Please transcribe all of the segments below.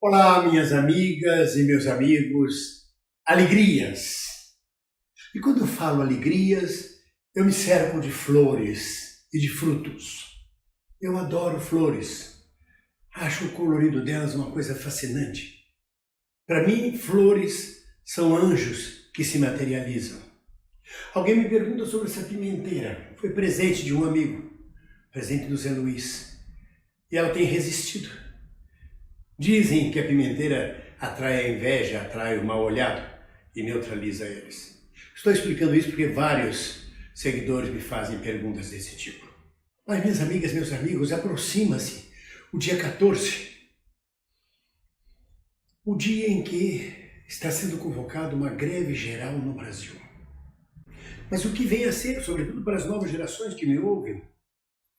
Olá, minhas amigas e meus amigos. Alegrias. E quando eu falo alegrias, eu me cerco de flores e de frutos. Eu adoro flores. Acho o colorido delas uma coisa fascinante. Para mim, flores são anjos que se materializam. Alguém me pergunta sobre essa pimenteira. Foi presente de um amigo, presente do Zé Luiz. E ela tem resistido. Dizem que a pimenteira atrai a inveja, atrai o mal olhado e neutraliza eles. Estou explicando isso porque vários seguidores me fazem perguntas desse tipo. Mas, minhas amigas, meus amigos, aproxima-se o dia 14, o dia em que está sendo convocada uma greve geral no Brasil. Mas o que vem a ser, sobretudo para as novas gerações que me ouvem, o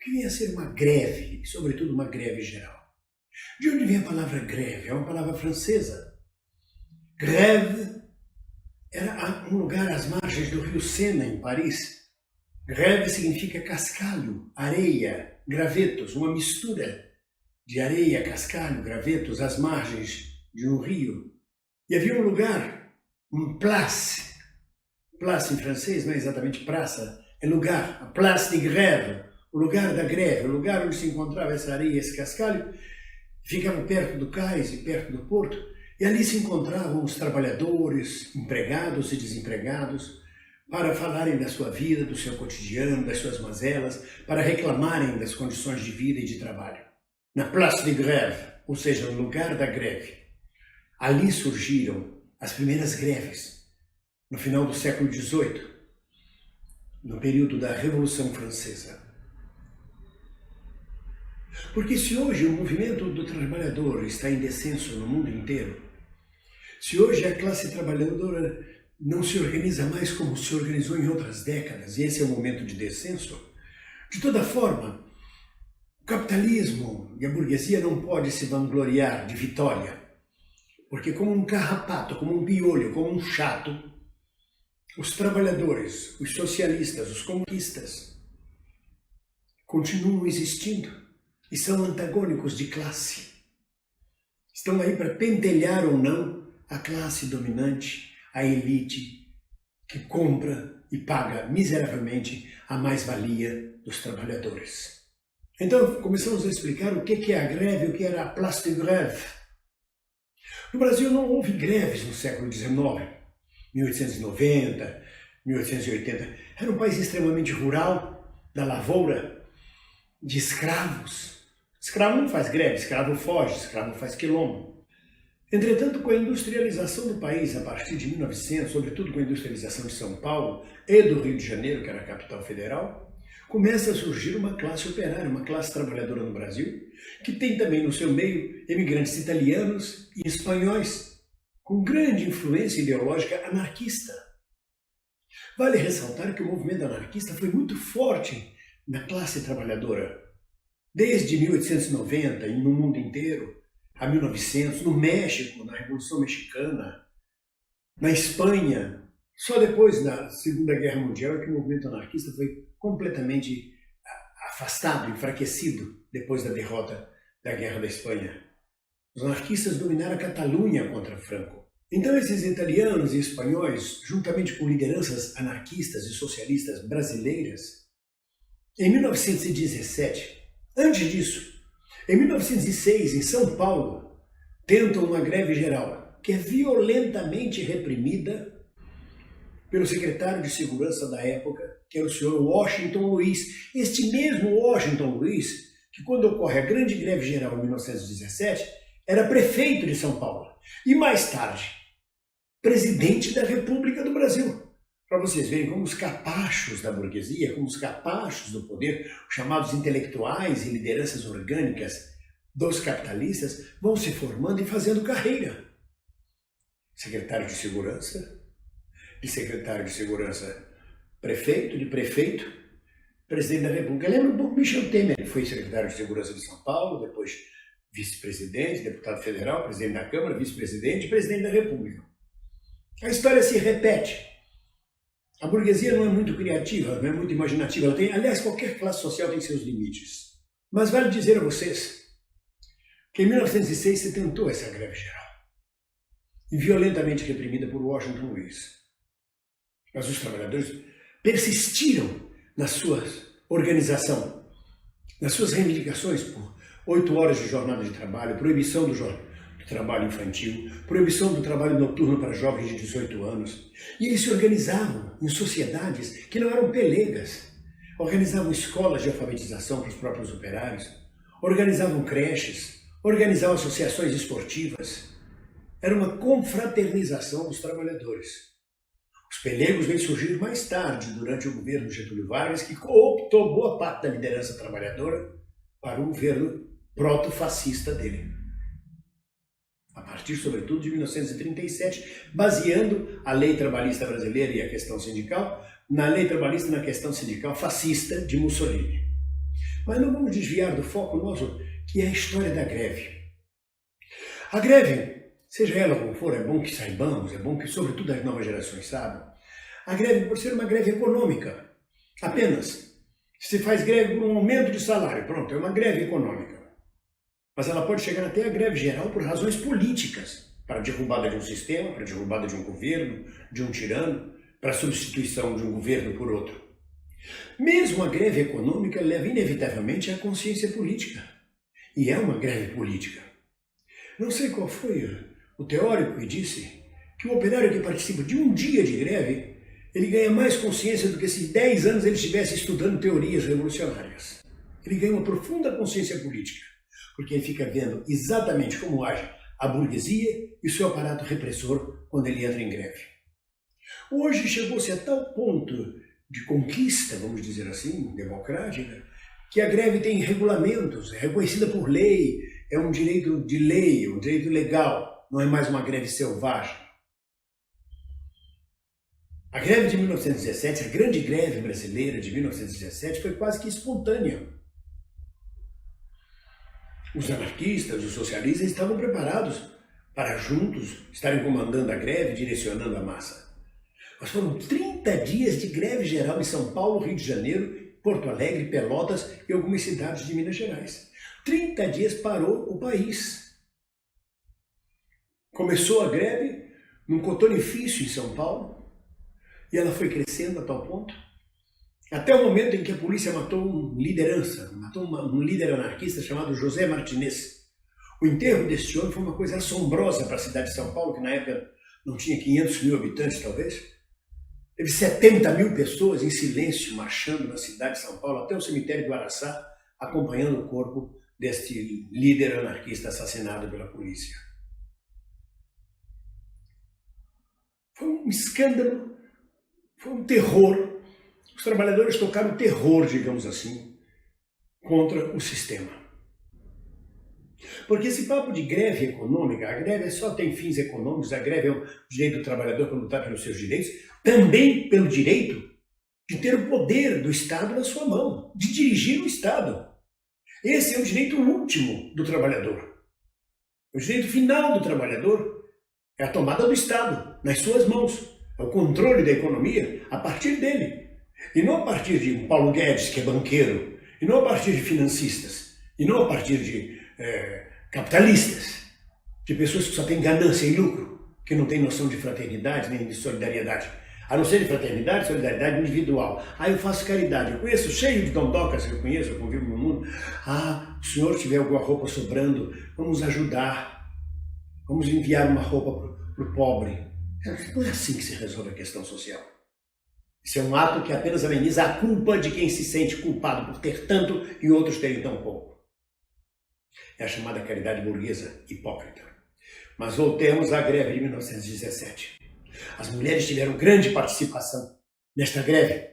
que vem a ser uma greve, sobretudo uma greve geral? De onde vem a palavra greve? É uma palavra francesa. Grève era um lugar às margens do rio Sena, em Paris. Grève significa cascalho, areia, gravetos, uma mistura de areia, cascalho, gravetos às margens de um rio. E havia um lugar, um place. Place em francês não é exatamente praça, é lugar, a place de grève, o lugar da greve, o lugar onde se encontrava essa areia, esse cascalho. Ficavam perto do cais e perto do porto, e ali se encontravam os trabalhadores, empregados e desempregados, para falarem da sua vida, do seu cotidiano, das suas mazelas, para reclamarem das condições de vida e de trabalho. Na Place de Grève, ou seja, no lugar da greve, ali surgiram as primeiras greves, no final do século XVIII, no período da Revolução Francesa. Porque se hoje o movimento do trabalhador está em descenso no mundo inteiro, se hoje a classe trabalhadora não se organiza mais como se organizou em outras décadas, e esse é o momento de descenso, de toda forma, o capitalismo e a burguesia não pode se vangloriar de vitória, porque como um carrapato, como um piolho, como um chato, os trabalhadores, os socialistas, os comunistas continuam existindo. E são antagônicos de classe. Estão aí para pentelhar ou não a classe dominante, a elite, que compra e paga miseravelmente a mais-valia dos trabalhadores. Então, começamos a explicar o que é a greve, o que era a place de grève. No Brasil não houve greves no século XIX, 1890, 1880. Era um país extremamente rural, da lavoura, de escravos. Escravo não faz greve, escravo foge, escravo faz quilombo. Entretanto, com a industrialização do país a partir de 1900, sobretudo com a industrialização de São Paulo e do Rio de Janeiro, que era a capital federal, começa a surgir uma classe operária, uma classe trabalhadora no Brasil, que tem também no seu meio imigrantes italianos e espanhóis, com grande influência ideológica anarquista. Vale ressaltar que o movimento anarquista foi muito forte na classe trabalhadora. Desde 1890 e no mundo inteiro, a 1900, no México, na Revolução Mexicana, na Espanha, só depois da Segunda Guerra Mundial é que o movimento anarquista foi completamente afastado, enfraquecido, depois da derrota da Guerra da Espanha. Os anarquistas dominaram a Catalunha contra Franco. Então esses italianos e espanhóis, juntamente com lideranças anarquistas e socialistas brasileiras, em 1917, antes disso, em 1906, em São Paulo, tentam uma greve geral, que é violentamente reprimida pelo secretário de Segurança da época, que é o senhor Washington Luiz. Este mesmo Washington Luiz, que quando ocorre a grande greve geral em 1917, era prefeito de São Paulo. E mais tarde, presidente da República do Brasil. Para vocês verem como os capachos da burguesia, como os capachos do poder, chamados intelectuais e lideranças orgânicas dos capitalistas, vão se formando e fazendo carreira. Secretário de Segurança, prefeito, de prefeito, presidente da República. Lembra um pouco Michel Temer, que foi secretário de Segurança de São Paulo, depois vice-presidente, deputado federal, presidente da Câmara, vice-presidente e presidente da República. A história se repete. A burguesia não é muito criativa, não é muito imaginativa. Ela tem, aliás, qualquer classe social tem seus limites. Mas vale dizer a vocês, que em 1906 se tentou essa greve geral, e violentamente reprimida por Washington Luiz. Mas os trabalhadores persistiram na sua organização, nas suas reivindicações por 8 horas de jornada de trabalho, proibição do trabalho infantil, proibição do trabalho noturno para jovens de 18 anos. E eles se organizavam em sociedades que não eram pelegas, organizavam escolas de alfabetização para os próprios operários, organizavam creches, organizavam associações esportivas. Era uma confraternização dos trabalhadores. Os pelegos vêm surgir mais tarde, durante o governo Getúlio Vargas, que cooptou boa parte da liderança trabalhadora para o governo proto-fascista dele. A partir, sobretudo, de 1937, baseando a lei trabalhista brasileira e a questão sindical na lei trabalhista e na questão sindical fascista de Mussolini. Mas não vamos desviar do foco nosso, que é a história da greve. A greve, seja ela como for, é bom que saibamos, é bom que, sobretudo, as novas gerações saibam. A greve pode ser uma greve econômica, apenas. Se faz greve por um aumento de salário, pronto, é uma greve econômica. Mas ela pode chegar até a greve geral por razões políticas, para a derrubada de um sistema, para a derrubada de um governo, de um tirano, para a substituição de um governo por outro. Mesmo a greve econômica leva inevitavelmente à consciência política. E é uma greve política. Não sei qual foi o teórico que disse que o operário que participa de um dia de greve, ele ganha mais consciência do que se 10 anos ele estivesse estudando teorias revolucionárias. Ele ganha uma profunda consciência política, porque ele fica vendo exatamente como age a burguesia e o seu aparato repressor quando ele entra em greve. Hoje chegou-se a tal ponto de conquista, vamos dizer assim, democrática, que a greve tem regulamentos, é reconhecida por lei, é um direito de lei, um direito legal, não é mais uma greve selvagem. A greve de 1917, a grande greve brasileira de 1917, foi quase que espontânea. Os anarquistas, os socialistas estavam preparados para juntos estarem comandando a greve, direcionando a massa. Mas foram 30 dias de greve geral em São Paulo, Rio de Janeiro, Porto Alegre, Pelotas e algumas cidades de Minas Gerais. 30 dias parou o país. Começou a greve num cotonifício em São Paulo e ela foi crescendo a tal ponto, até o momento em que a polícia matou um líder anarquista chamado José Martinez. O enterro deste homem foi uma coisa assombrosa para a cidade de São Paulo, que na época não tinha 500 mil habitantes, talvez. Teve 70 mil pessoas em silêncio marchando na cidade de São Paulo até o cemitério do Araçá, acompanhando o corpo deste líder anarquista assassinado pela polícia. Foi um escândalo, foi um terror. Os trabalhadores tocaram terror, digamos assim, contra o sistema. Porque esse papo de greve econômica, a greve só tem fins econômicos, a greve é o direito do trabalhador para lutar pelos seus direitos, também pelo direito de ter o poder do Estado na sua mão, de dirigir o Estado. Esse é o direito último do trabalhador. O direito final do trabalhador é a tomada do Estado nas suas mãos, é o controle da economia a partir dele. E não a partir de um Paulo Guedes, que é banqueiro, e não a partir de financistas, e não a partir de capitalistas, de pessoas que só têm ganância e lucro, que não têm noção de fraternidade nem de solidariedade, a não ser de fraternidade e solidariedade individual. Eu faço caridade, eu conheço cheio de dondocas que eu conheço, eu convivo no mundo. O senhor tiver alguma roupa sobrando, vamos ajudar, vamos enviar uma roupa para o pobre. Não é assim que se resolve a questão social. Isso é um ato que apenas ameniza a culpa de quem se sente culpado por ter tanto e outros terem tão pouco. É a chamada caridade burguesa hipócrita. Mas voltemos à greve de 1917. As mulheres tiveram grande participação nesta greve.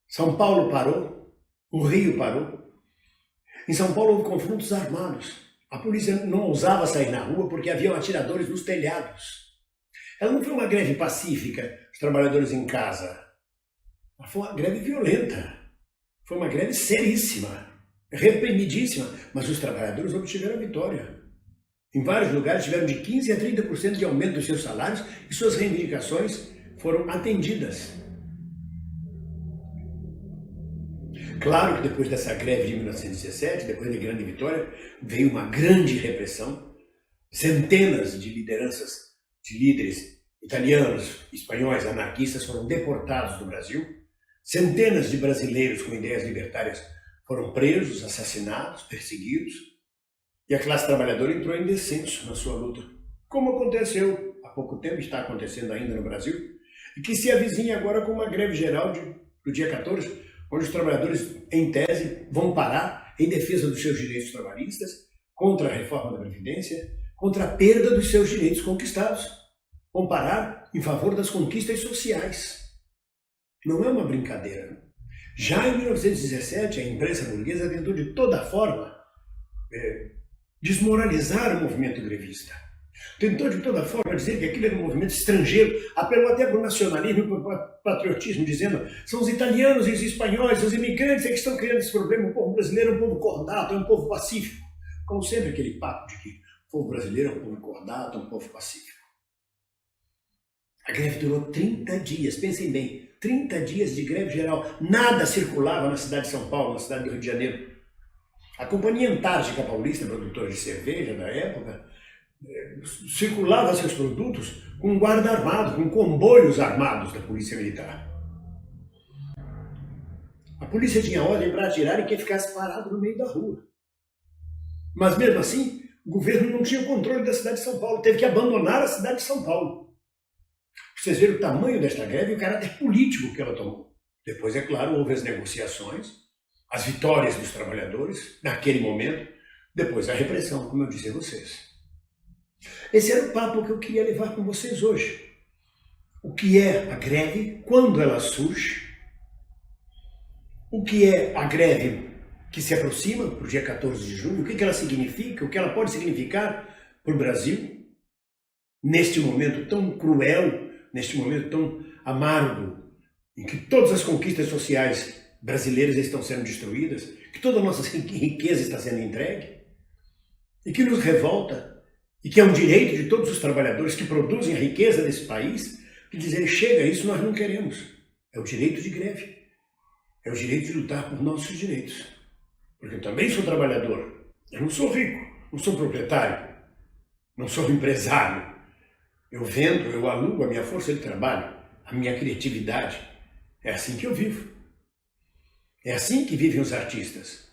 São Paulo parou, o Rio parou. Em São Paulo houve confrontos armados. A polícia não ousava sair na rua porque haviam atiradores nos telhados. Ela não foi uma greve pacífica, os trabalhadores em casa. Ela foi uma greve violenta. Foi uma greve seríssima, reprimidíssima, mas os trabalhadores obtiveram a vitória. Em vários lugares tiveram de 15% a 30% de aumento dos seus salários e suas reivindicações foram atendidas. Claro que depois dessa greve de 1917, depois da Grande Vitória, veio uma grande repressão. Centenas de lideranças, de líderes italianos, espanhóis, anarquistas foram deportados do Brasil. Centenas de brasileiros com ideias libertárias foram presos, assassinados, perseguidos. E a classe trabalhadora entrou em descenso na sua luta, como aconteceu há pouco tempo, está acontecendo ainda no Brasil, e que se avizinha agora com uma greve geral do dia 14, onde os trabalhadores, em tese, vão parar em defesa dos seus direitos trabalhistas, contra a reforma da Previdência, contra a perda dos seus direitos conquistados. Vão parar em favor das conquistas sociais. Não é uma brincadeira. Já em 1917, a imprensa burguesa tentou de toda forma desmoralizar o movimento grevista. Tentou de toda forma dizer que aquilo era um movimento estrangeiro, apelou até para o nacionalismo e para o patriotismo, dizendo são os italianos e os espanhóis, os imigrantes é que estão criando esse problema, o povo brasileiro é um povo cordato, é um povo pacífico. Como sempre aquele papo de que o povo brasileiro é um povo cordato, é um povo pacífico. A greve durou 30 dias, pensem bem, 30 dias de greve geral. Nada circulava na cidade de São Paulo, na cidade do Rio de Janeiro. A Companhia Antártica Paulista, produtora de cerveja da época, circulava seus produtos com guarda armado, com comboios armados da Polícia Militar. A polícia tinha ordem para atirar em quem ficasse parado no meio da rua. Mas mesmo assim, o governo não tinha controle da cidade de São Paulo, teve que abandonar a cidade de São Paulo. Vocês viram o tamanho desta greve e o caráter político que ela tomou. Depois, é claro, houve as negociações, as vitórias dos trabalhadores, naquele momento, depois a repressão, como eu disse a vocês. Esse era o papo que eu queria levar com vocês hoje. O que é a greve, quando ela surge, o que é a greve que se aproxima para o dia 14 de junho, o que ela significa, o que ela pode significar para o Brasil, neste momento tão cruel, neste momento tão amargo, em que todas as conquistas sociais brasileiras estão sendo destruídas, que toda a nossa riqueza está sendo entregue, e que nos revolta, e que é um direito de todos os trabalhadores que produzem a riqueza desse país, de dizer, chega, isso nós não queremos. É o direito de greve, é o direito de lutar por nossos direitos. Porque eu também sou trabalhador, eu não sou rico, não sou proprietário, não sou empresário. Eu vendo, eu alugo a minha força de trabalho, a minha criatividade. É assim que eu vivo. É assim que vivem os artistas.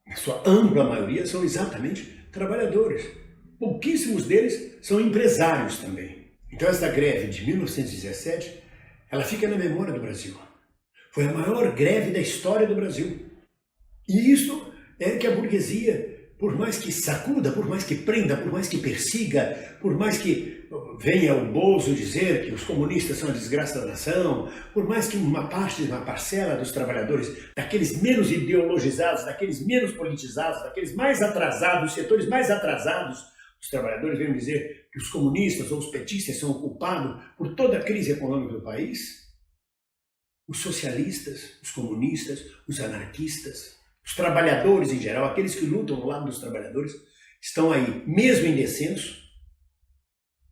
A sua ampla maioria são exatamente trabalhadores. Pouquíssimos deles são empresários também. Então essa greve de 1917, ela fica na memória do Brasil. Foi a maior greve da história do Brasil. E isso é que a burguesia, por mais que sacuda, por mais que prenda, por mais que persiga, por mais que venha o Bozo dizer que os comunistas são a desgraça da nação, por mais que uma parcela dos trabalhadores, daqueles menos ideologizados, daqueles menos politizados, daqueles mais atrasados, os setores mais atrasados, os trabalhadores venham dizer que os comunistas ou os petistas são culpados por toda a crise econômica do país, os socialistas, os comunistas, os anarquistas, os trabalhadores em geral, aqueles que lutam ao lado dos trabalhadores, estão aí, mesmo em descenso,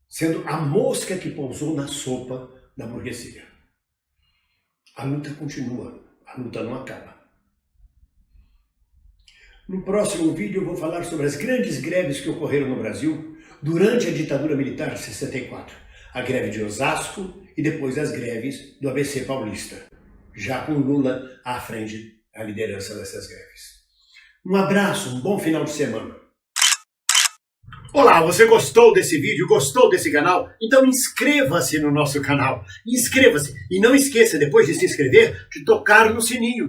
sendo a mosca que pousou na sopa da burguesia. A luta continua, a luta não acaba. No próximo vídeo eu vou falar sobre as grandes greves que ocorreram no Brasil durante a ditadura militar de 64. A greve de Osasco e depois as greves do ABC Paulista, já com Lula à frente da liderança dessas greves. Um abraço, um bom final de semana. Olá, você gostou desse vídeo? Gostou desse canal? Então inscreva-se no nosso canal. Inscreva-se e não esqueça, depois de se inscrever, de tocar no sininho.